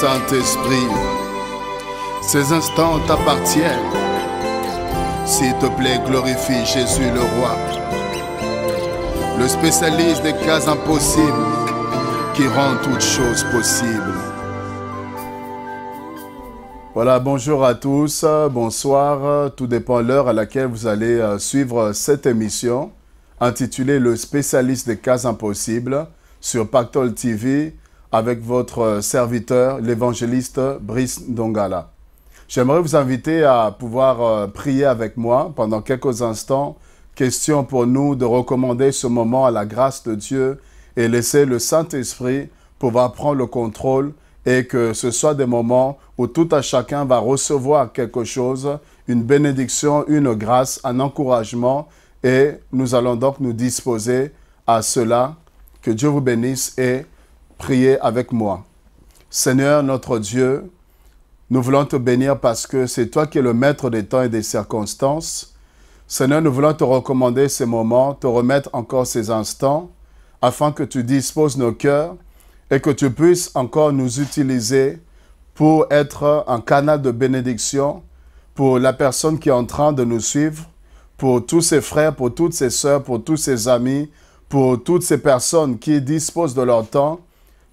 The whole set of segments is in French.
Saint-Esprit, ces instants t'appartiennent. S'il te plaît, glorifie Jésus le Roi, le spécialiste des cas impossibles qui rend toutes choses possibles. Voilà, bonjour à tous, bonsoir, tout dépend de l'heure à laquelle vous allez suivre cette émission intitulée Le spécialiste des cas impossibles sur Pactole TV avec votre serviteur, l'évangéliste Brice Ndongala. J'aimerais vous inviter à pouvoir prier avec moi pendant quelques instants. Question pour nous de recommander ce moment à la grâce de Dieu et laisser le Saint-Esprit pouvoir prendre le contrôle et que ce soit des moments où tout à chacun va recevoir quelque chose, une bénédiction, une grâce, un encouragement, et nous allons donc nous disposer à cela. Que Dieu vous bénisse et priez avec moi. Seigneur notre Dieu, nous voulons te bénir parce que c'est toi qui es le maître des temps et des circonstances. Seigneur, nous voulons te recommander ces moments, te remettre encore ces instants, afin que tu disposes nos cœurs et que tu puisses encore nous utiliser pour être un canal de bénédiction pour la personne qui est en train de nous suivre, pour tous ses frères, pour toutes ses sœurs, pour tous ses amis, pour toutes ces personnes qui disposent de leur temps,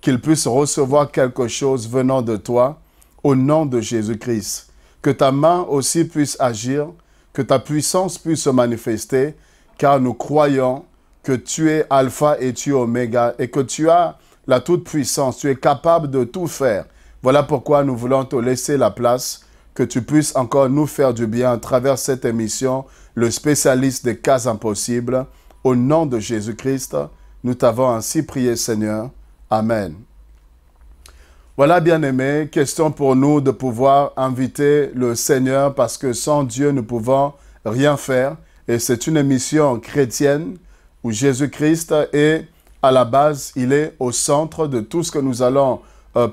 qu'ils puissent recevoir quelque chose venant de toi, au nom de Jésus-Christ. Que ta main aussi puisse agir, que ta puissance puisse se manifester, car nous croyons que tu es Alpha et tu es Oméga, et que tu as la toute-puissance, tu es capable de tout faire. Voilà pourquoi nous voulons te laisser la place, que tu puisses encore nous faire du bien à travers cette émission, le spécialiste des cas impossibles. Au nom de Jésus-Christ, nous t'avons ainsi prié, Seigneur. Amen. Voilà, bien-aimés, question pour nous de pouvoir inviter le Seigneur parce que sans Dieu, nous ne pouvons rien faire. Et c'est une émission chrétienne où Jésus-Christ est à la base, il est au centre de tout ce que nous allons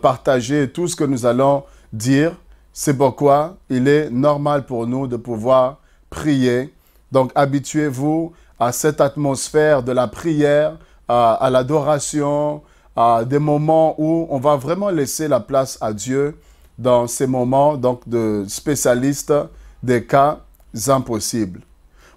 partager, tout ce que nous allons dire. C'est pourquoi il est normal pour nous de pouvoir prier. Donc, habituez-vous à cette atmosphère de la prière, à l'adoration, à des moments où on va vraiment laisser la place à Dieu dans ces moments donc, de spécialistes des cas impossibles.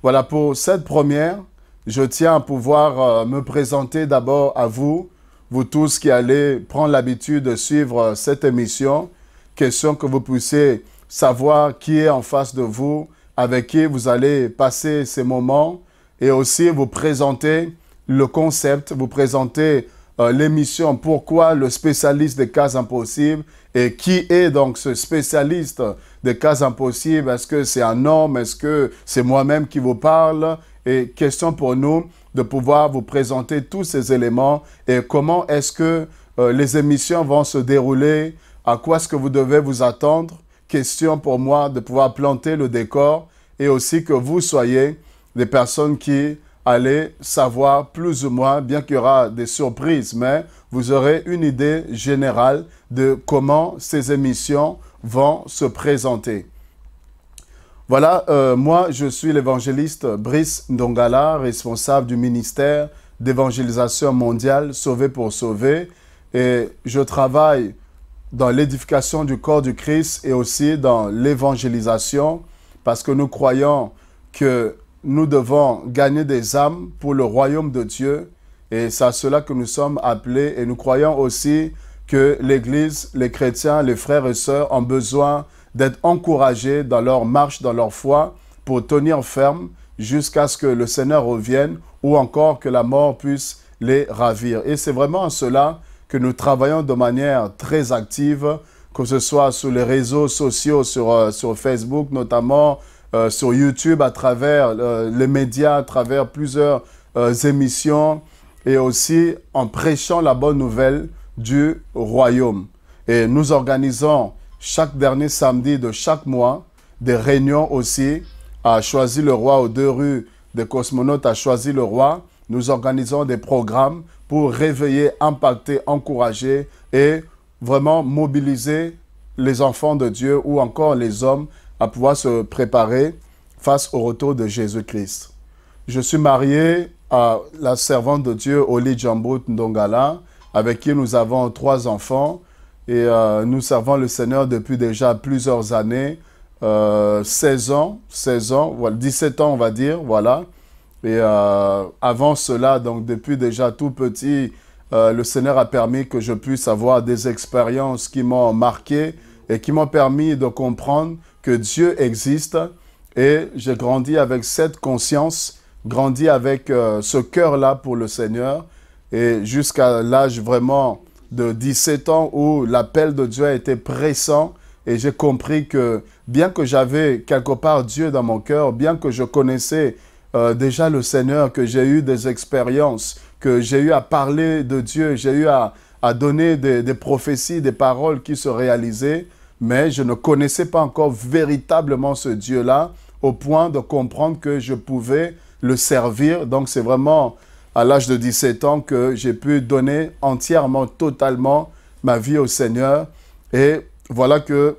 Voilà, pour cette première, je tiens à pouvoir me présenter d'abord à vous, vous tous qui allez prendre l'habitude de suivre cette émission. Question que vous puissiez savoir qui est en face de vous, avec qui vous allez passer ces moments, et aussi vous présenter le concept, vous présenter l'émission, pourquoi le spécialiste des cas impossibles, et qui est donc ce spécialiste des cas impossibles. Est-ce que c'est un homme? Est-ce que c'est moi-même qui vous parle? Et question pour nous de pouvoir vous présenter tous ces éléments et comment est-ce que les émissions vont se dérouler, à quoi est-ce que vous devez vous attendre. Question pour moi de pouvoir planter le décor et aussi que vous soyez des personnes qui allez savoir plus ou moins, bien qu'il y aura des surprises, mais vous aurez une idée générale de comment ces émissions vont se présenter. Voilà, moi je suis l'évangéliste Brice Ndongala, responsable du ministère d'évangélisation mondiale Sauver pour sauver, et je travaille dans l'édification du corps du Christ et aussi dans l'évangélisation parce que nous croyons que nous devons gagner des âmes pour le royaume de Dieu et c'est à cela que nous sommes appelés et nous croyons aussi que l'Église, les chrétiens, les frères et sœurs ont besoin d'être encouragés dans leur marche, dans leur foi pour tenir ferme jusqu'à ce que le Seigneur revienne ou encore que la mort puisse les ravir. Et c'est vraiment en cela que nous travaillons de manière très active, que ce soit sur les réseaux sociaux, sur Facebook notamment, sur YouTube, à travers les médias, à travers plusieurs émissions et aussi en prêchant la bonne nouvelle du royaume. Et nous organisons chaque dernier samedi de chaque mois des réunions aussi à Choisy-le-Roi, aux 2 rues des Cosmonautes à Choisy-le-Roi. Nous organisons des programmes pour réveiller, impacter, encourager et vraiment mobiliser les enfants de Dieu ou encore les hommes à pouvoir se préparer face au retour de Jésus-Christ. Je suis marié à la servante de Dieu, Oli Djambout Ndongala, avec qui nous avons 3 enfants. Et nous servons le Seigneur depuis déjà plusieurs années, 16 ans, 17 ans on va dire, voilà. Et avant cela, donc depuis déjà tout petit, le Seigneur a permis que je puisse avoir des expériences qui m'ont marqué et qui m'ont permis de comprendre que Dieu existe. Et j'ai grandi avec cette conscience, grandi avec ce cœur-là pour le Seigneur. Et jusqu'à l'âge vraiment de 17 ans où l'appel de Dieu a été pressant. Et j'ai compris que bien que j'avais quelque part Dieu dans mon cœur, bien que je connaissais déjà le Seigneur, que j'ai eu des expériences, que j'ai eu à parler de Dieu, j'ai eu à donner des prophéties, des paroles qui se réalisaient, mais je ne connaissais pas encore véritablement ce Dieu-là au point de comprendre que je pouvais le servir. Donc c'est vraiment à l'âge de 17 ans que j'ai pu donner entièrement, totalement ma vie au Seigneur. Et voilà que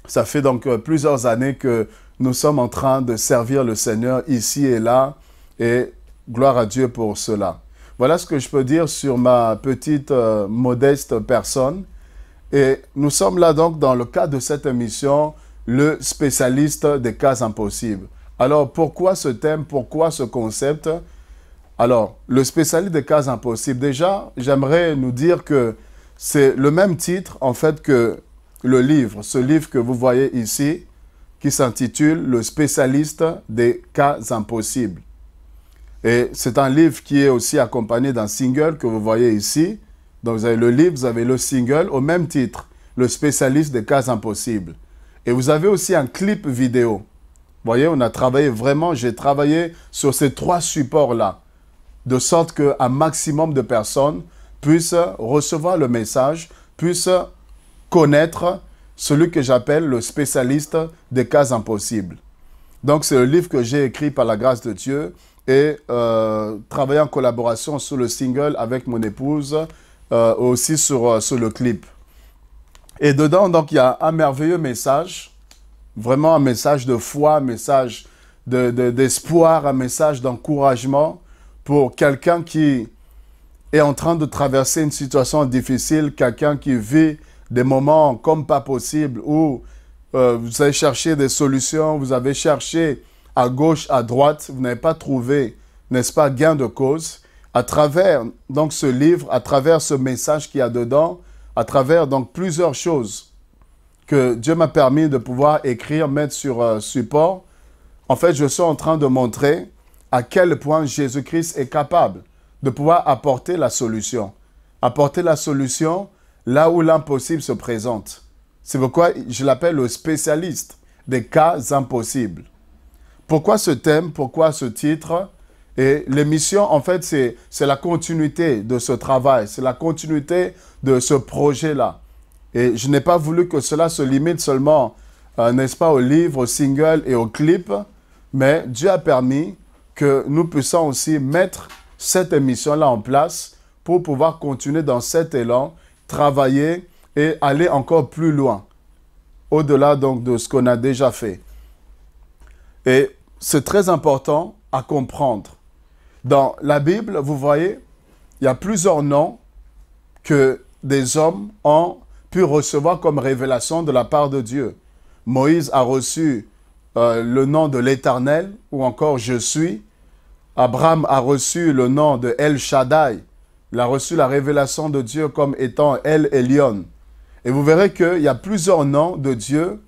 ça fait donc plusieurs années que nous sommes en train de servir le Seigneur ici et là. Et gloire à Dieu pour cela. Voilà ce que je peux dire sur ma petite, modeste personne. Et nous sommes là donc dans le cadre de cette émission, le spécialiste des cas impossibles. Alors pourquoi ce thème, pourquoi ce concept? Alors, le spécialiste des cas impossibles, déjà, j'aimerais nous dire que c'est le même titre en fait que le livre, ce livre que vous voyez ici, qui s'intitule « Le spécialiste des cas impossibles ». Et c'est un livre qui est aussi accompagné d'un single que vous voyez ici. Donc vous avez le livre, vous avez le single au même titre, « Le spécialiste des cas impossibles ». Et vous avez aussi un clip vidéo. Vous voyez, on a travaillé vraiment, j'ai travaillé sur ces trois supports-là, de sorte qu'un maximum de personnes puissent recevoir le message, puissent connaître celui que j'appelle le spécialiste des cas impossibles. Donc, c'est le livre que j'ai écrit par la grâce de Dieu et travaillé en collaboration sur le single avec mon épouse, aussi sur le clip. Et dedans, donc, il y a un merveilleux message, vraiment un message de foi, un message d'espoir, un message d'encouragement pour quelqu'un qui est en train de traverser une situation difficile, quelqu'un qui vit des moments comme pas possible, où vous avez cherché des solutions, vous avez cherché à gauche, à droite, vous n'avez pas trouvé, n'est-ce pas, gain de cause. À travers donc ce livre, à travers ce message qu'il y a dedans, à travers donc plusieurs choses que Dieu m'a permis de pouvoir écrire, mettre sur support, en fait, je suis en train de montrer à quel point Jésus-Christ est capable de pouvoir apporter la solution. Apporter la solution là où l'impossible se présente. C'est pourquoi je l'appelle le spécialiste des cas impossibles. Pourquoi ce thème? Pourquoi ce titre? Et l'émission, en fait, c'est la continuité de ce travail. C'est la continuité de ce projet-là. Et je n'ai pas voulu que cela se limite seulement, n'est-ce pas, au livre, au single et au clip. Mais Dieu a permis que nous puissions aussi mettre cette émission-là en place pour pouvoir continuer dans cet élan, travailler et aller encore plus loin, au-delà donc de ce qu'on a déjà fait. Et c'est très important à comprendre. Dans la Bible, vous voyez, il y a plusieurs noms que des hommes ont pu recevoir comme révélation de la part de Dieu. Moïse a reçu le nom de l'Éternel, ou encore « Je suis ». Abraham a reçu le nom de El Shaddai. Il a reçu la révélation de Dieu comme étant El Elyon. Et vous verrez qu'il y a plusieurs noms de Dieu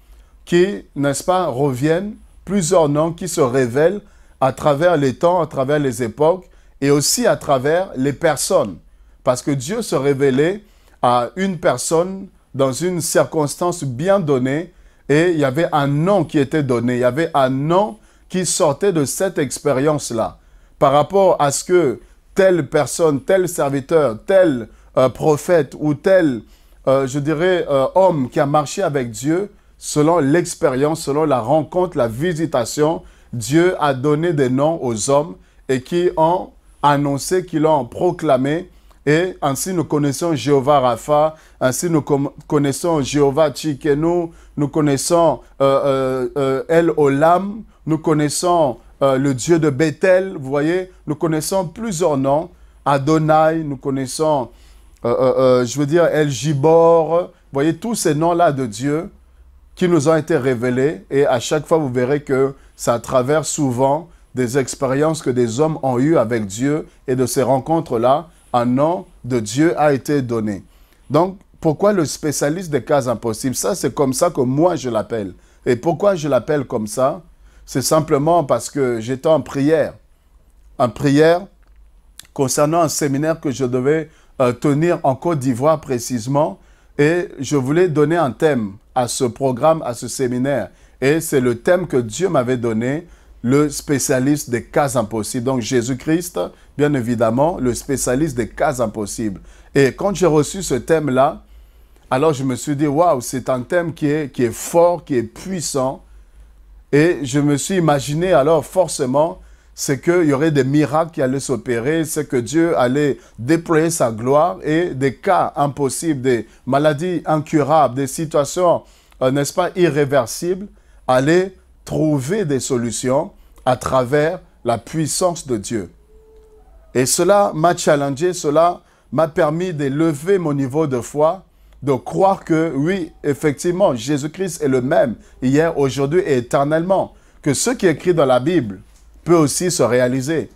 qui, n'est-ce pas, reviennent, plusieurs noms qui se révèlent à travers les temps, à travers les époques et aussi à travers les personnes. Parce que Dieu se révélait à une personne dans une circonstance bien donnée et il y avait un nom qui était donné. Il y avait un nom qui sortait de cette expérience-là. Par rapport à ce que telle personne, tel serviteur, tel prophète ou tel, je dirais, homme qui a marché avec Dieu, selon l'expérience, selon la rencontre, la visitation, Dieu a donné des noms aux hommes et qui ont annoncé, qui l'ont proclamé. Et ainsi nous connaissons Jéhovah Rapha, ainsi nous connaissons Jéhovah Tchikenu, nous connaissons El Olam, nous connaissons le Dieu de Bethel, vous voyez, nous connaissons plusieurs noms, Adonai, nous connaissons, je veux dire, El Gibor, vous voyez, tous ces noms-là de Dieu qui nous ont été révélés, et à chaque fois, vous verrez que ça traverse souvent des expériences que des hommes ont eues avec Dieu, et de ces rencontres-là, un nom de Dieu a été donné. Donc, pourquoi le spécialiste des cas impossibles? Ça, c'est comme ça que moi, je l'appelle. Et pourquoi je l'appelle comme ça? C'est simplement parce que j'étais en prière concernant un séminaire que je devais tenir en Côte d'Ivoire précisément, et je voulais donner un thème à ce programme, à ce séminaire. Et c'est le thème que Dieu m'avait donné, le spécialiste des cas impossibles. Donc Jésus-Christ, bien évidemment, le spécialiste des cas impossibles. Et quand j'ai reçu ce thème-là, alors je me suis dit, waouh, c'est un thème qui est fort, qui est puissant. Et je me suis imaginé alors forcément, c'est qu'il y aurait des miracles qui allaient s'opérer, c'est que Dieu allait déployer sa gloire, et des cas impossibles, des maladies incurables, des situations, n'est-ce pas, irréversibles, allaient trouver des solutions à travers la puissance de Dieu. Et cela m'a challengé, cela m'a permis d'élever mon niveau de foi, de croire que oui, effectivement, Jésus-Christ est le même hier, aujourd'hui et éternellement, que ce qui est écrit dans la Bible peut aussi se réaliser,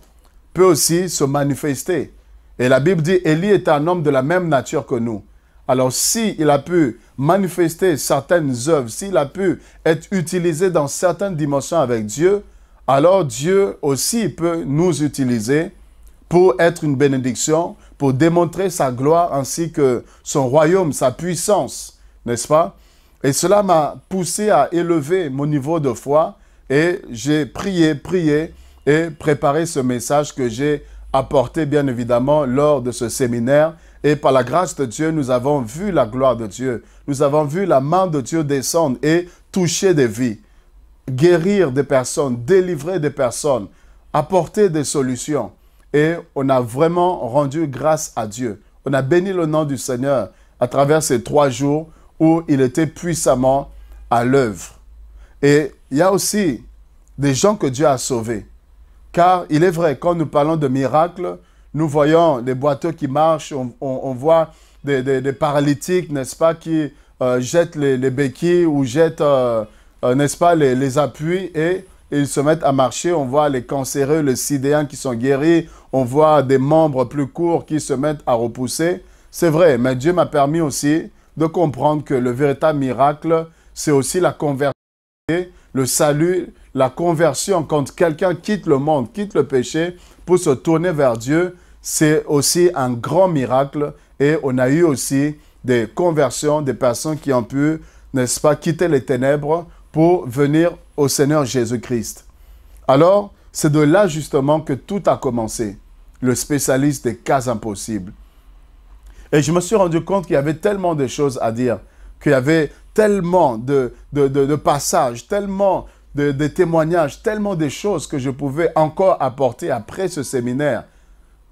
peut aussi se manifester. Et la Bible dit, Élie est un homme de la même nature que nous. Alors, s'il a pu manifester certaines œuvres, s'il a pu être utilisé dans certaines dimensions avec Dieu, alors Dieu aussi peut nous utiliser pour être une bénédiction, pour démontrer sa gloire ainsi que son royaume, sa puissance, n'est-ce pas? Et cela m'a poussé à élever mon niveau de foi, et j'ai prié et préparé ce message que j'ai apporté bien évidemment lors de ce séminaire. Et par la grâce de Dieu, nous avons vu la gloire de Dieu. Nous avons vu la main de Dieu descendre et toucher des vies, guérir des personnes, délivrer des personnes, apporter des solutions. Et on a vraiment rendu grâce à Dieu. On a béni le nom du Seigneur à travers ces 3 jours où il était puissamment à l'œuvre. Et il y a aussi des gens que Dieu a sauvés. Car il est vrai, quand nous parlons de miracles, nous voyons des boiteux qui marchent, on voit des paralytiques, n'est-ce pas, qui jettent les béquilles ou jettent, n'est-ce pas, les appuis, et ils se mettent à marcher. On voit les cancéreux, les sidéens qui sont guéris, on voit des membres plus courts qui se mettent à repousser. C'est vrai, mais Dieu m'a permis aussi de comprendre que le véritable miracle, c'est aussi la conversion, le salut, la conversion. Quand quelqu'un quitte le monde, quitte le péché pour se tourner vers Dieu, c'est aussi un grand miracle. Et on a eu aussi des conversions, des personnes qui ont pu, n'est-ce pas, quitter les ténèbres pour venir au Seigneur Jésus-Christ. Alors, c'est de là justement que tout a commencé, le spécialiste des cas impossibles. Et je me suis rendu compte qu'il y avait tellement de choses à dire, qu'il y avait tellement de passages, tellement de témoignages, tellement de choses que je pouvais encore apporter après ce séminaire,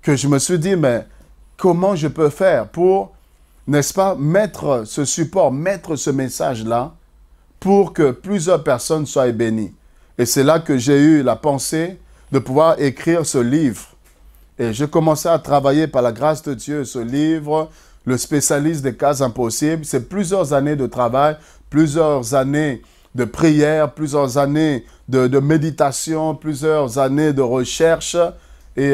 que je me suis dit, mais comment je peux faire pour, n'est-ce pas, mettre ce support, mettre ce message-là, pour que plusieurs personnes soient bénies. Et c'est là que j'ai eu la pensée de pouvoir écrire ce livre. Et j'ai commencé à travailler par la grâce de Dieu ce livre, le spécialiste des cas impossibles. C'est plusieurs années de travail, plusieurs années de prière, plusieurs années de méditation, plusieurs années de recherche. Et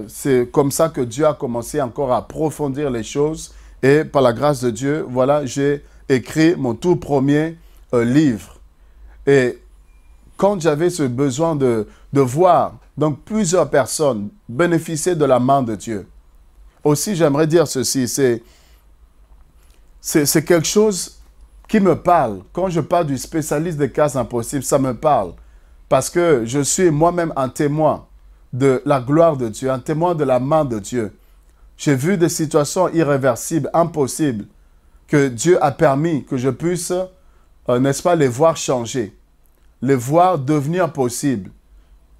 c'est comme ça que Dieu a commencé encore à approfondir les choses. Et par la grâce de Dieu, voilà, j'ai écrit mon tout premier livre. Et quand j'avais ce besoin de voir donc plusieurs personnes bénéficier de la main de Dieu, aussi j'aimerais dire ceci, c'est quelque chose qui me parle. Quand je parle du spécialiste des cas impossibles, ça me parle. Parce que je suis moi-même un témoin de la gloire de Dieu, un témoin de la main de Dieu. J'ai vu des situations irréversibles, impossibles, que Dieu a permis que je puisse, n'est-ce pas, les voir changer, les voir devenir possibles.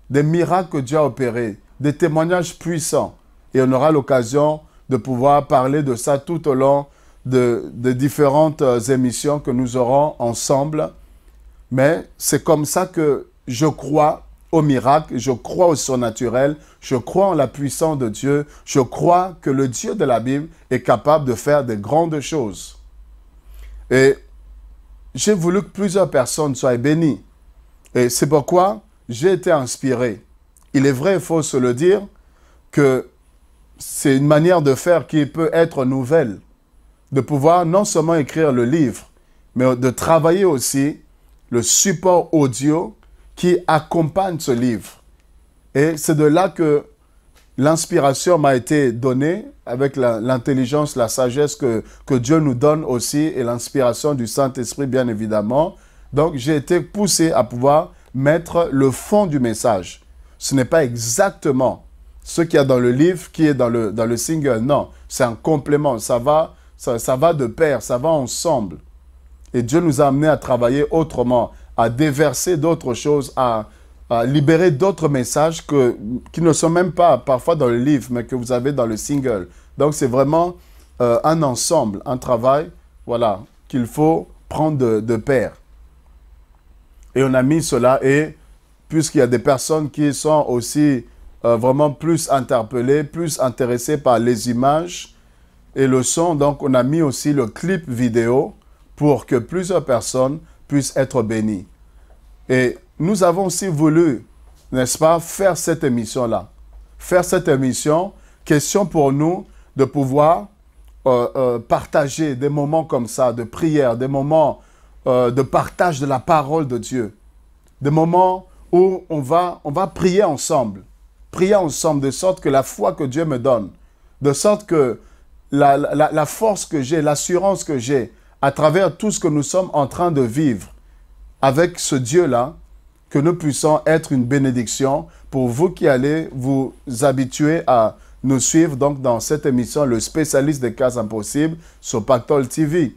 Des miracles que Dieu a opérés, des témoignages puissants. Et on aura l'occasion de pouvoir parler de ça tout au long de différentes émissions que nous aurons ensemble. Mais c'est comme ça que je crois au miracle, je crois au surnaturel, je crois en la puissance de Dieu, je crois que le Dieu de la Bible est capable de faire de grandes choses. Et j'ai voulu que plusieurs personnes soient bénies. Et c'est pourquoi j'ai été inspiré. Il est vrai, il faut se le dire, que c'est une manière de faire qui peut être nouvelle. De pouvoir non seulement écrire le livre, mais de travailler aussi le support audio qui accompagne ce livre. Et c'est de là que l'inspiration m'a été donnée avec l'intelligence, la sagesse que Dieu nous donne aussi et l'inspiration du Saint-Esprit, bien évidemment. Donc, j'ai été poussé à pouvoir mettre le fond du message. Ce n'est pas exactement ce qu'il y a dans le livre qui est dans le single. Non, c'est un complément. Ça va de pair, ça va ensemble. Et Dieu nous a amenés à travailler autrement, à déverser d'autres choses, à libérer d'autres messages qui ne sont même pas parfois dans le livre, mais que vous avez dans le single. Donc, c'est vraiment un ensemble, un travail, voilà, qu'il faut prendre de pair. Et on a mis cela, et puisqu'il y a des personnes qui sont aussi vraiment plus interpellées, plus intéressées par les images et le son, donc on a mis aussi le clip vidéo pour que plusieurs personnes puissent être bénies. Et nous avons aussi voulu, n'est-ce pas, faire cette émission-là. Faire cette émission, question pour nous de pouvoir partager des moments comme ça, de prière, des moments de partage de la parole de Dieu. Des moments où on va prier ensemble. Prier ensemble de sorte que la foi que Dieu me donne, de sorte que la force que j'ai, l'assurance que j'ai, à travers tout ce que nous sommes en train de vivre avec ce Dieu-là, que nous puissions être une bénédiction pour vous qui allez vous habituer à nous suivre donc dans cette émission, le spécialiste des cas impossibles sur Pactole TV.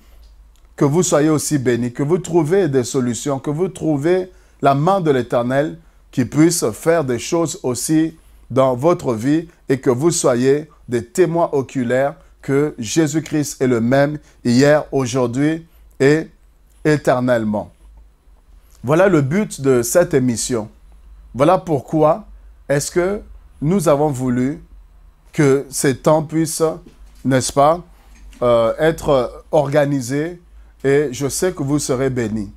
Que vous soyez aussi bénis, que vous trouvez des solutions, que vous trouvez la main de l'Éternel qui puisse faire des choses aussi dans votre vie et que vous soyez des témoins oculaires que Jésus-Christ est le même hier, aujourd'hui et éternellement. Voilà le but de cette émission. Voilà pourquoi est-ce que nous avons voulu que ces temps puissent, n'est-ce pas, être organisés, et je sais que vous serez bénis.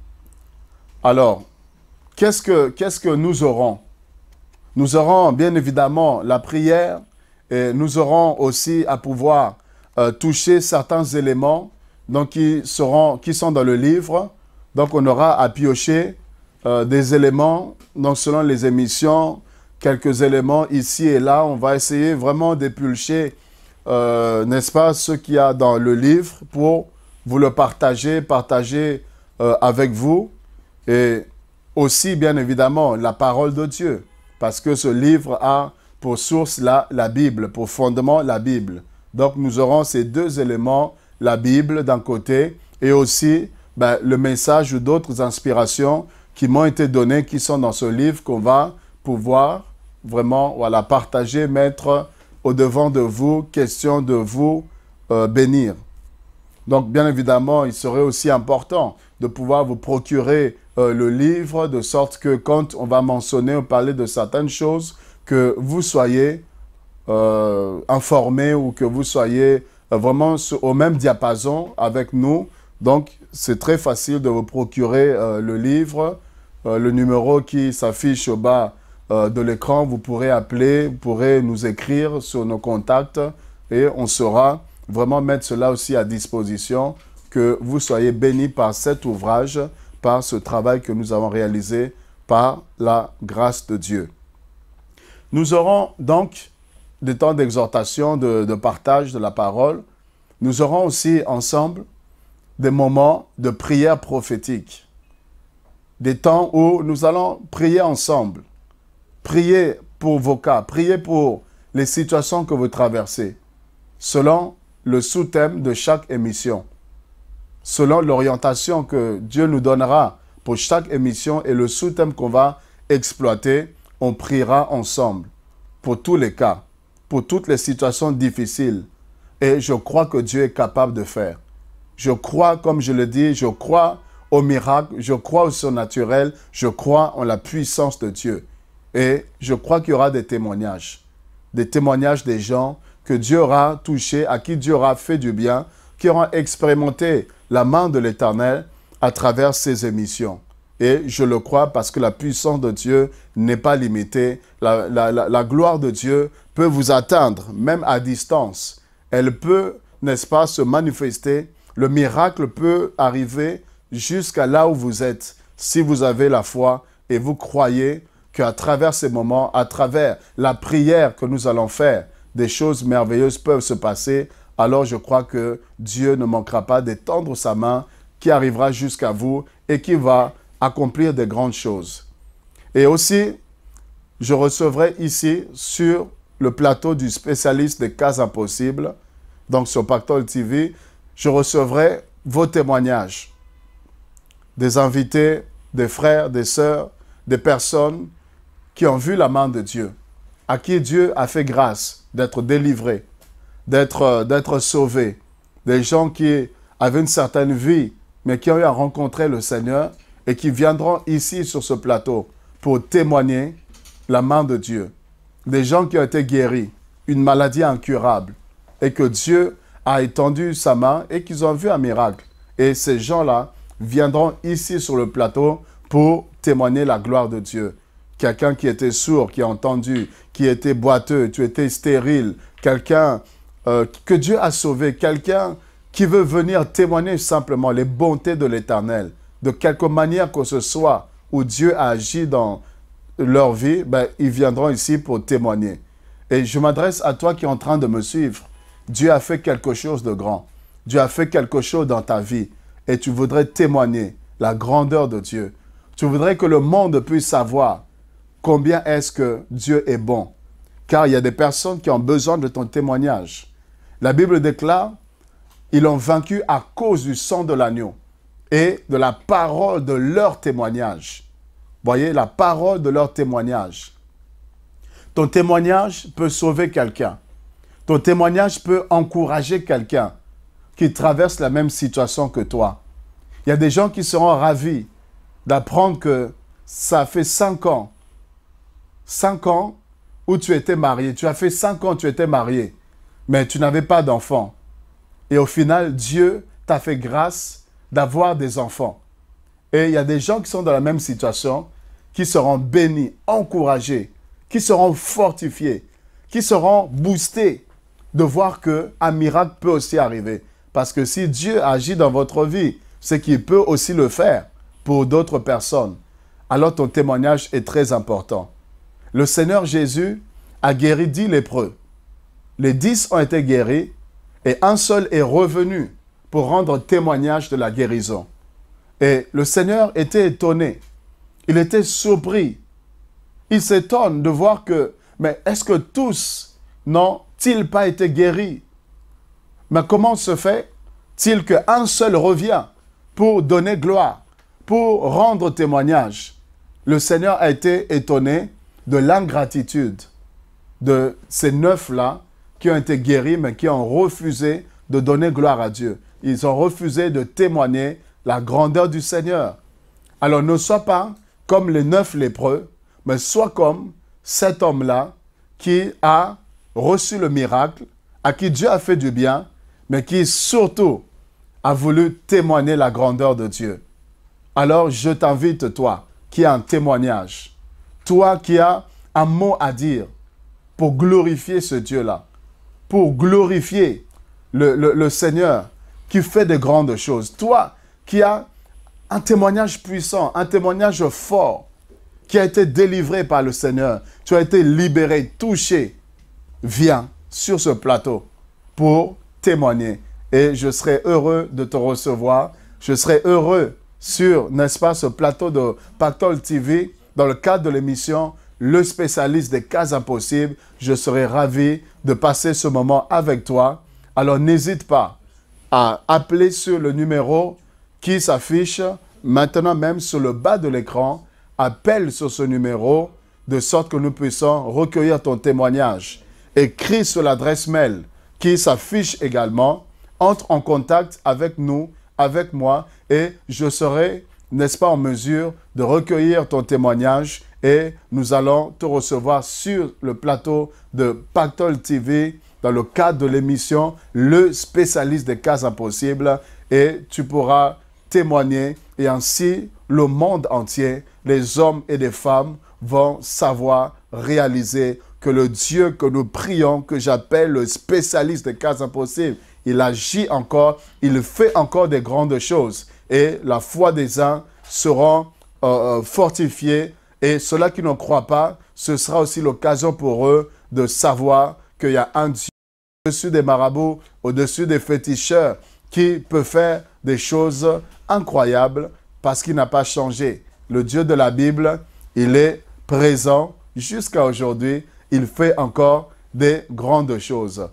Alors, qu'est-ce que nous aurons? Nous aurons bien évidemment la prière, et nous aurons aussi à pouvoir toucher certains éléments donc, qui sont dans le livre. Donc, on aura à piocher des éléments, donc selon les émissions, quelques éléments ici et là. On va essayer vraiment d'épulcher, n'est-ce pas, ce qu'il y a dans le livre pour vous le partager avec vous. Et aussi, bien évidemment, la parole de Dieu. Parce que ce livre a pour source la Bible, pour fondement la Bible. Donc, nous aurons ces deux éléments, la Bible d'un côté et aussi le message ou d'autres inspirations qui m'ont été données, qui sont dans ce livre qu'on va pouvoir vraiment partager, mettre au-devant de vous, question de vous bénir. Donc, bien évidemment, il serait aussi important de pouvoir vous procurer le livre, de sorte que quand on va mentionner ou parler de certaines choses, que vous soyez informés ou que vous soyez vraiment au même diapason avec nous. Donc, c'est très facile de vous procurer le livre, le numéro qui s'affiche au bas de l'écran. Vous pourrez appeler, vous pourrez nous écrire sur nos contacts et on saura vraiment mettre cela aussi à disposition, que vous soyez bénis par cet ouvrage, par ce travail que nous avons réalisé par la grâce de Dieu. Nous aurons donc des temps d'exhortation, de partage de la parole. Nous aurons aussi ensemble des moments de prière prophétique. Des temps où nous allons prier ensemble. Prier pour vos cas, prier pour les situations que vous traversez, selon le sous-thème de chaque émission, selon l'orientation que Dieu nous donnera pour chaque émission et le sous-thème qu'on va exploiter, on priera ensemble pour tous les cas, pour toutes les situations difficiles. Et je crois que Dieu est capable de faire. Je crois, comme je le dis, je crois au miracle, je crois au surnaturel, je crois en la puissance de Dieu. Et je crois qu'il y aura des témoignages des gens que Dieu aura touchés, à qui Dieu aura fait du bien, qui auront expérimenté la main de l'Éternel à travers ces émissions. Et je le crois parce que la puissance de Dieu n'est pas limitée. La gloire de Dieu peut vous atteindre, même à distance. Elle peut, n'est-ce pas, se manifester. Le miracle peut arriver jusqu'à là où vous êtes, si vous avez la foi et vous croyez qu'à travers ces moments, à travers la prière que nous allons faire, des choses merveilleuses peuvent se passer. Alors je crois que Dieu ne manquera pas d'étendre sa main qui arrivera jusqu'à vous et qui va accomplir de grandes choses. Et aussi, je recevrai ici sur le plateau du spécialiste des cas impossibles, donc sur Pactole TV, je recevrai vos témoignages. Des invités, des frères, des sœurs, des personnes qui ont vu la main de Dieu, à qui Dieu a fait grâce d'être délivrés, d'être sauvés, des gens qui avaient une certaine vie, mais qui ont eu à rencontrer le Seigneur et qui viendront ici sur ce plateau pour témoigner la main de Dieu. Des gens qui ont été guéris, une maladie incurable, et que Dieu a étendu sa main et qu'ils ont vu un miracle. Et ces gens-là viendront ici sur le plateau pour témoigner la gloire de Dieu. Quelqu'un qui était sourd, qui a entendu, qui était boiteux, tu étais stérile, quelqu'un que Dieu a sauvé, quelqu'un qui veut venir témoigner simplement les bontés de l'Éternel, de quelque manière que ce soit où Dieu a agi dans leur vie, ils viendront ici pour témoigner. Et je m'adresse à toi qui es en train de me suivre. Dieu a fait quelque chose de grand. Dieu a fait quelque chose dans ta vie. Et tu voudrais témoigner la grandeur de Dieu. Tu voudrais que le monde puisse savoir combien est-ce que Dieu est bon. Car il y a des personnes qui ont besoin de ton témoignage. La Bible déclare, ils l'ont vaincu à cause du sang de l'agneau et de la parole de leur témoignage. Voyez, la parole de leur témoignage. Ton témoignage peut sauver quelqu'un. Ton témoignage peut encourager quelqu'un qui traverse la même situation que toi. Il y a des gens qui seront ravis d'apprendre que ça fait 5 ans. 5 ans où tu étais marié. Tu as fait 5 ans où tu étais marié, mais tu n'avais pas d'enfant. Et au final, Dieu t'a fait grâce d'avoir des enfants. Et il y a des gens qui sont dans la même situation, qui seront bénis, encouragés, qui seront fortifiés, qui seront boostés de voir qu'un miracle peut aussi arriver. Parce que si Dieu agit dans votre vie, c'est qu'il peut aussi le faire pour d'autres personnes. Alors ton témoignage est très important. Le Seigneur Jésus a guéri 10 lépreux. Les 10 ont été guéris et un seul est revenu pour rendre témoignage de la guérison. Et le Seigneur était étonné. Il était surpris. Il s'étonne de voir que, mais est-ce que tous n'ont-ils pas été guéris? Mais comment se fait-il qu'un seul revient pour donner gloire, pour rendre témoignage? Le Seigneur a été étonné de l'ingratitude de ces 9-là qui ont été guéris, mais qui ont refusé de donner gloire à Dieu. Ils ont refusé de témoigner la grandeur du Seigneur. Alors ne sois pas comme les 9 lépreux, mais sois comme cet homme-là qui a reçu le miracle, à qui Dieu a fait du bien, mais qui surtout a voulu témoigner la grandeur de Dieu. Alors je t'invite, toi, qui as un témoignage, toi qui as un mot à dire pour glorifier ce Dieu-là, pour glorifier le Seigneur qui fait de grandes choses. Toi qui as un témoignage puissant, un témoignage fort, qui a été délivré par le Seigneur, tu as été libéré, touché, viens sur ce plateau pour témoigner. Et je serai heureux de te recevoir. Je serai heureux sur, n'est-ce pas, ce plateau de Pactole TV, dans le cadre de l'émission Le spécialiste des cas impossibles. Je serai ravi de passer ce moment avec toi. Alors n'hésite pas à appeler sur le numéro qui s'affiche maintenant même sur le bas de l'écran. Appelle sur ce numéro de sorte que nous puissions recueillir ton témoignage. Écris sur l'adresse mail qui s'affiche également. Entre en contact avec nous, avec moi, et je serai, n'est-ce pas, en mesure de recueillir ton témoignage et nous allons te recevoir sur le plateau de Pactole TV dans le cadre de l'émission Le spécialiste des cas impossibles et tu pourras témoigner. Et ainsi, le monde entier, les hommes et les femmes vont savoir réaliser que le Dieu que nous prions, que j'appelle le spécialiste des cas impossibles, il agit encore, il fait encore des grandes choses. Et la foi des uns sera fortifiée. Et ceux-là qui ne croient pas, ce sera aussi l'occasion pour eux de savoir qu'il y a un Dieu au-dessus des marabouts, au-dessus des féticheurs, qui peut faire des choses incroyables parce qu'il n'a pas changé. Le Dieu de la Bible, il est présent jusqu'à aujourd'hui. Il fait encore des grandes choses.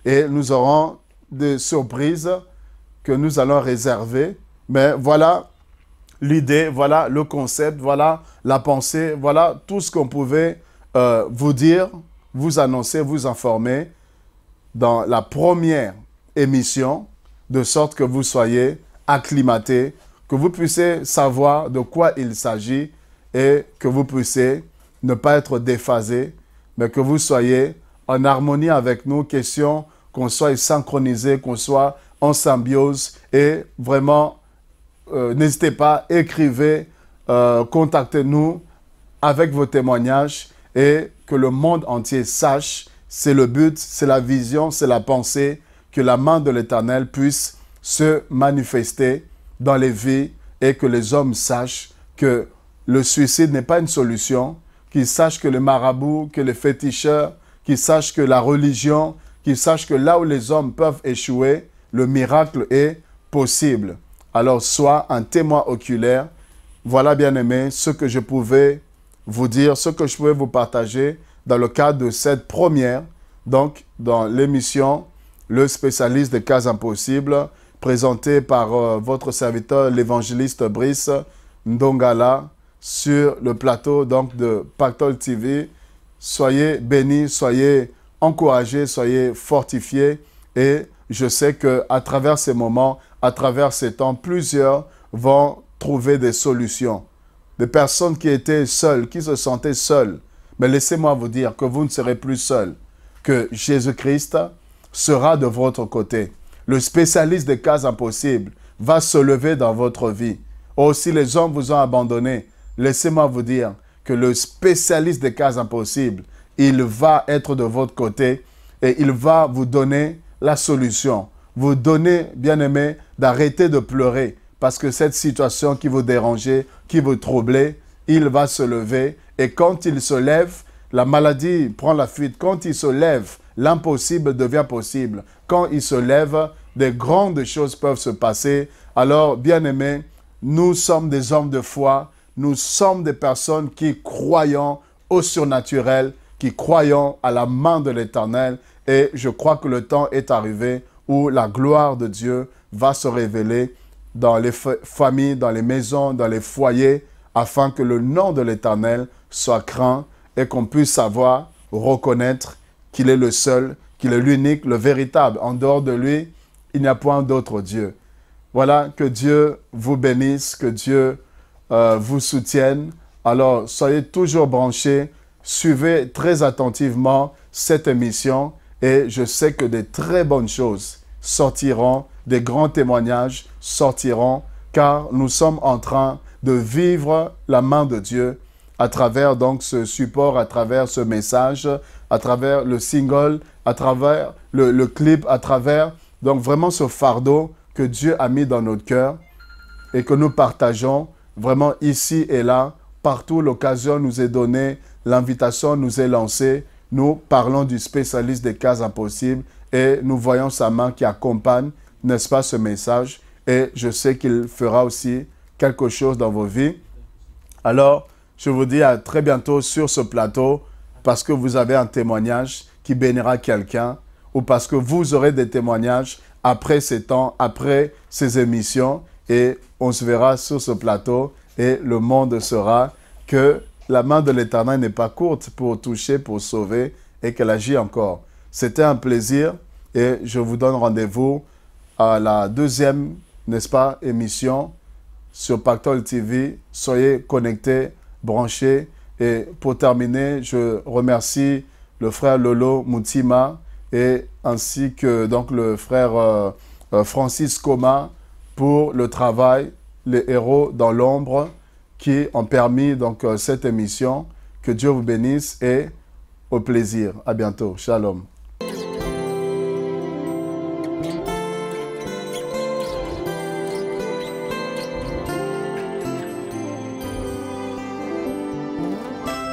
Et nous aurons des surprises que nous allons réserver. Mais voilà l'idée, voilà le concept, voilà la pensée, voilà tout ce qu'on pouvait vous dire, vous annoncer, vous informer dans la première émission, de sorte que vous soyez acclimatés, que vous puissiez savoir de quoi il s'agit et que vous puissiez ne pas être déphasés, mais que vous soyez en harmonie avec nous, question qu'on soit synchronisé, qu'on soit en symbiose et vraiment, n'hésitez pas, écrivez, contactez-nous avec vos témoignages et que le monde entier sache, c'est le but, c'est la vision, c'est la pensée, que la main de l'Éternel puisse se manifester dans les vies et que les hommes sachent que le suicide n'est pas une solution, qu'ils sachent que les marabouts, que les féticheurs, qu'ils sachent que la religion, qu'ils sachent que là où les hommes peuvent échouer, le miracle est possible. Alors, sois un témoin oculaire. Voilà, bien-aimés, ce que je pouvais vous dire, ce que je pouvais vous partager dans le cadre de cette première, donc dans l'émission Le spécialiste des cas impossibles, présenté par votre serviteur, l'évangéliste Brice Ndongala, sur le plateau donc de Pactole TV. Soyez bénis, soyez encouragés, soyez fortifiés. Et je sais qu'à travers ces moments, à travers ces temps, plusieurs vont trouver des solutions. Des personnes qui étaient seules, qui se sentaient seules. Mais laissez-moi vous dire que vous ne serez plus seuls, que Jésus-Christ sera de votre côté. Le spécialiste des cas impossibles va se lever dans votre vie. Oh, si les hommes vous ont abandonné, laissez-moi vous dire que le spécialiste des cas impossibles, il va être de votre côté et il va vous donner la solution. Vous donner, bien-aimé, d'arrêter de pleurer parce que cette situation qui vous dérangeait, qui vous troublait, il va se lever et quand il se lève, la maladie prend la fuite. Quand il se lève, l'impossible devient possible. Quand il se lève, des grandes choses peuvent se passer. Alors, bien-aimés, nous sommes des hommes de foi. Nous sommes des personnes qui croyons au surnaturel, qui croyons à la main de l'Éternel. Et je crois que le temps est arrivé où la gloire de Dieu va se révéler dans les familles, dans les maisons, dans les foyers, afin que le nom de l'Éternel soit craint et qu'on puisse savoir, reconnaître qu'il est le seul, qu'il est l'unique, le véritable. En dehors de lui, il n'y a point d'autre Dieu. Voilà, que Dieu vous bénisse, que Dieu vous soutienne. Alors, soyez toujours branchés, suivez très attentivement cette émission et je sais que des très bonnes choses sortiront, des grands témoignages sortiront, car nous sommes en train de vivre la main de Dieu à travers donc ce support, à travers ce message, à travers le single, à travers le clip, à travers donc vraiment ce fardeau que Dieu a mis dans notre cœur et que nous partageons vraiment ici et là, partout l'occasion nous est donnée, l'invitation nous est lancée, nous parlons du spécialiste des cas impossibles et nous voyons sa main qui accompagne, n'est-ce pas, ce message et je sais qu'il fera aussi quelque chose dans vos vies. Alors, je vous dis à très bientôt sur ce plateau parce que vous avez un témoignage qui bénira quelqu'un ou parce que vous aurez des témoignages après ces temps, après ces émissions et on se verra sur ce plateau et le monde saura que la main de l'Éternel n'est pas courte pour toucher, pour sauver et qu'elle agit encore. C'était un plaisir et je vous donne rendez-vous à la deuxième, n'est-ce pas, émission sur Pactole TV. Soyez connectés, branchés. Et pour terminer, je remercie le frère Lolo Moutima et ainsi que donc le frère Francis Koma pour le travail, les héros dans l'ombre qui ont permis donc cette émission. Que Dieu vous bénisse et au plaisir. À bientôt. Shalom.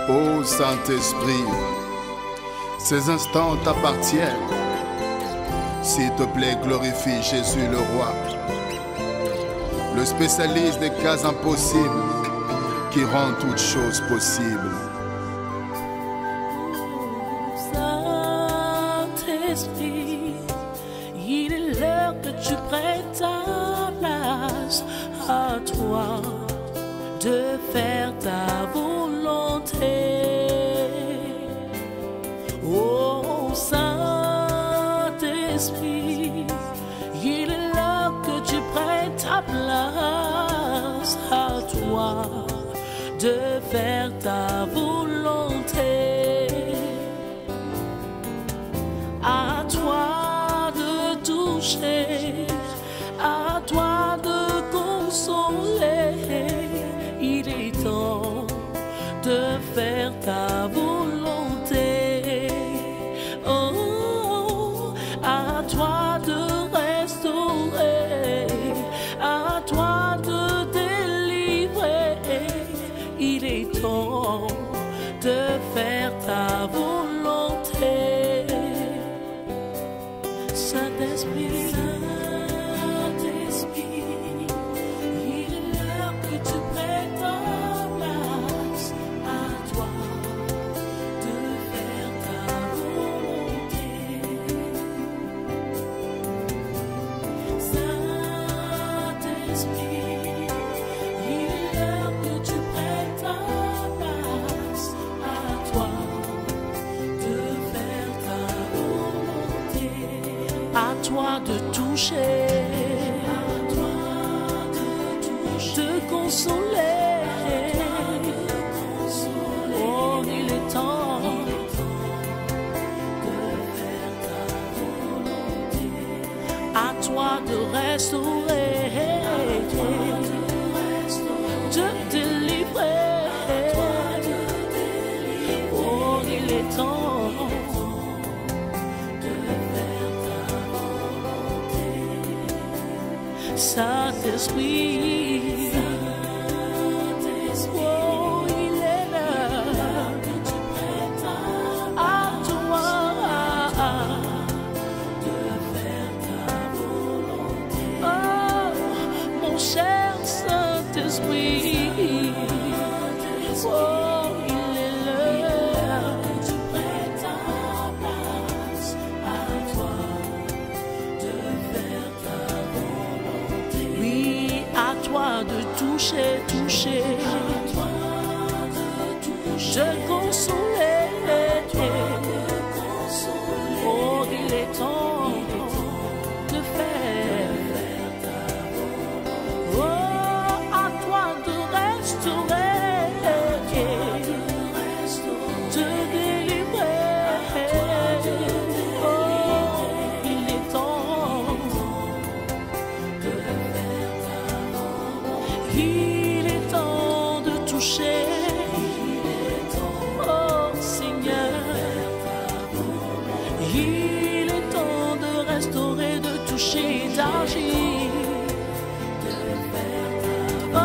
Ô Saint-Esprit, ces instants t'appartiennent. S'il te plaît, glorifie Jésus le Roi, le spécialiste des cas impossibles qui rend toutes choses possibles. Saint-Esprit, il est l'heure que tu prennes ta place, à toi de faire ta volonté. Oh Saint-Esprit, il est l'heure que tu prennes ta place, à toi de faire ta volonté. À toi de toucher, à toi de consoler. Il est temps de faire ta volonté. Oh, à toi de restaurer, à toi de délivrer. Il est temps de faire ta volonté. Saint-Esprit, Saint-Esprit, il est l'heure que tu prennes ta place, à toi de faire ta volonté. Saint-Esprit, il est l'heure que tu prennes ta place, à toi de faire ta volonté. À toi de toucher, à toi de consoler. Oh, il est temps de faire ta volonté. À toi de restaurer, de délivrer. Oh, il est temps. Saint-Esprit, oh, il est là, à toi de faire ta volonté. Oh, mon cher Saint-Esprit, oh, il est là, tu prêtes ta place, à toi de faire ta volonté. Oui, à toi de toucher, toucher, à toi de consoler. Oh, il est temps de faire ta volonté. Oh, à toi de restaurer, de délivrer. Oh, il est temps de faire ta volonté. Il est temps de toucher. Oh Seigneur, il est temps de restaurer, de toucher, d'agir. Oh,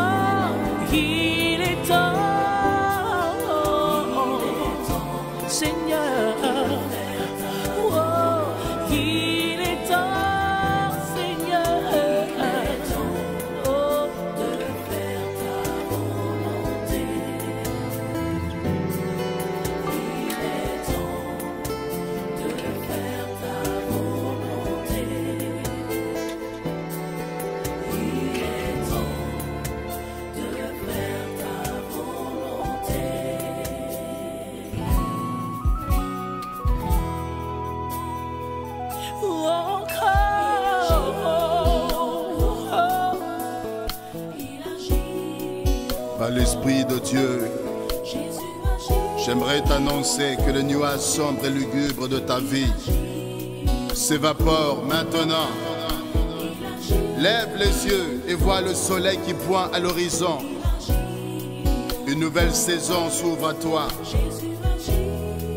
il est temps, Seigneur. Oh, il est temps, Seigneur. Oh, de faire ta volonté. Il est temps de faire ta volonté. Il est temps de faire ta volonté. Par l'Esprit de Dieu, j'aimerais t'annoncer que le nuage sombre et lugubre de ta vie s'évapore maintenant. Lève les yeux et vois le soleil qui pointe à l'horizon. Une nouvelle saison s'ouvre à toi.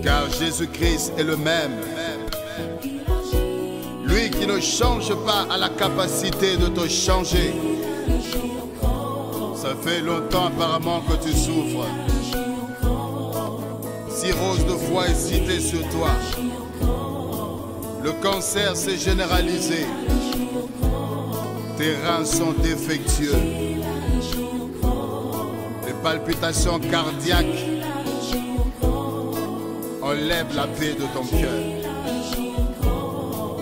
Car Jésus-Christ est le même. Lui qui ne change pas a la capacité de te changer. Ça fait longtemps apparemment que tu souffres. Cirrhose de foie est citée sur toi. Le cancer s'est généralisé. Tes reins sont défectueux. Les palpitations cardiaques enlèvent la paix de ton cœur.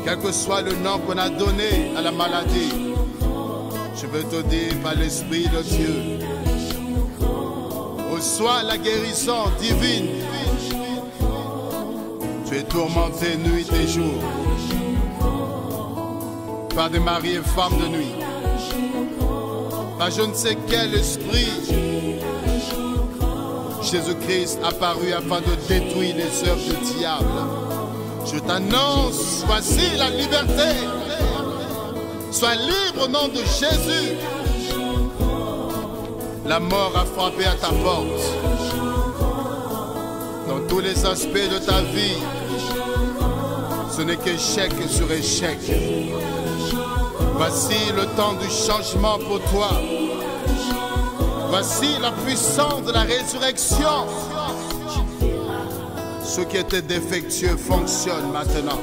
Quel que soit le nom qu'on a donné à la maladie, je veux te dire par l'Esprit de Dieu, reçois la guérison divine. Tu es tourmenté nuit et jour par des maris et femmes de nuit, par je ne sais quel esprit. Jésus-Christ apparu afin de détruire les œuvres du diable. Je t'annonce, voici la liberté. Sois libre au nom de Jésus. La mort a frappé à ta porte. Dans tous les aspects de ta vie, ce n'est qu'échec sur échec. Voici le temps du changement pour toi. Voici la puissance de la résurrection. Ce qui était défectueux fonctionne maintenant.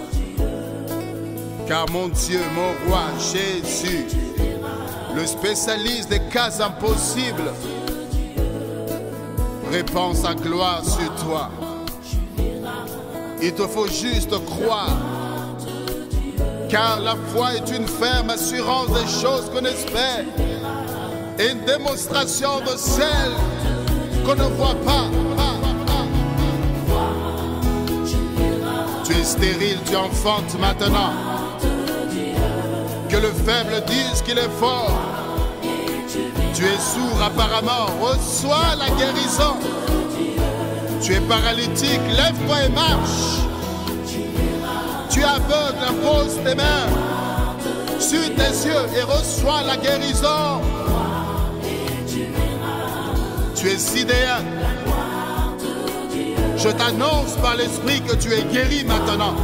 Car mon Dieu, mon roi, Jésus, le spécialiste des cas impossibles, répand sa gloire sur toi. Il te faut juste croire. Car la foi est une ferme assurance des choses qu'on espère et une démonstration de celles qu'on ne voit pas. Tu es stérile, tu enfantes maintenant. Que le faible dise qu'il est fort. Tu es sourd apparemment, reçois la guérison. Tu es paralytique, lève-toi et marche. Tu es aveugle, impose tes mains sur tes yeux et reçois la guérison. Tu es sidéen. Je t'annonce par l'Esprit que tu es guéri maintenant.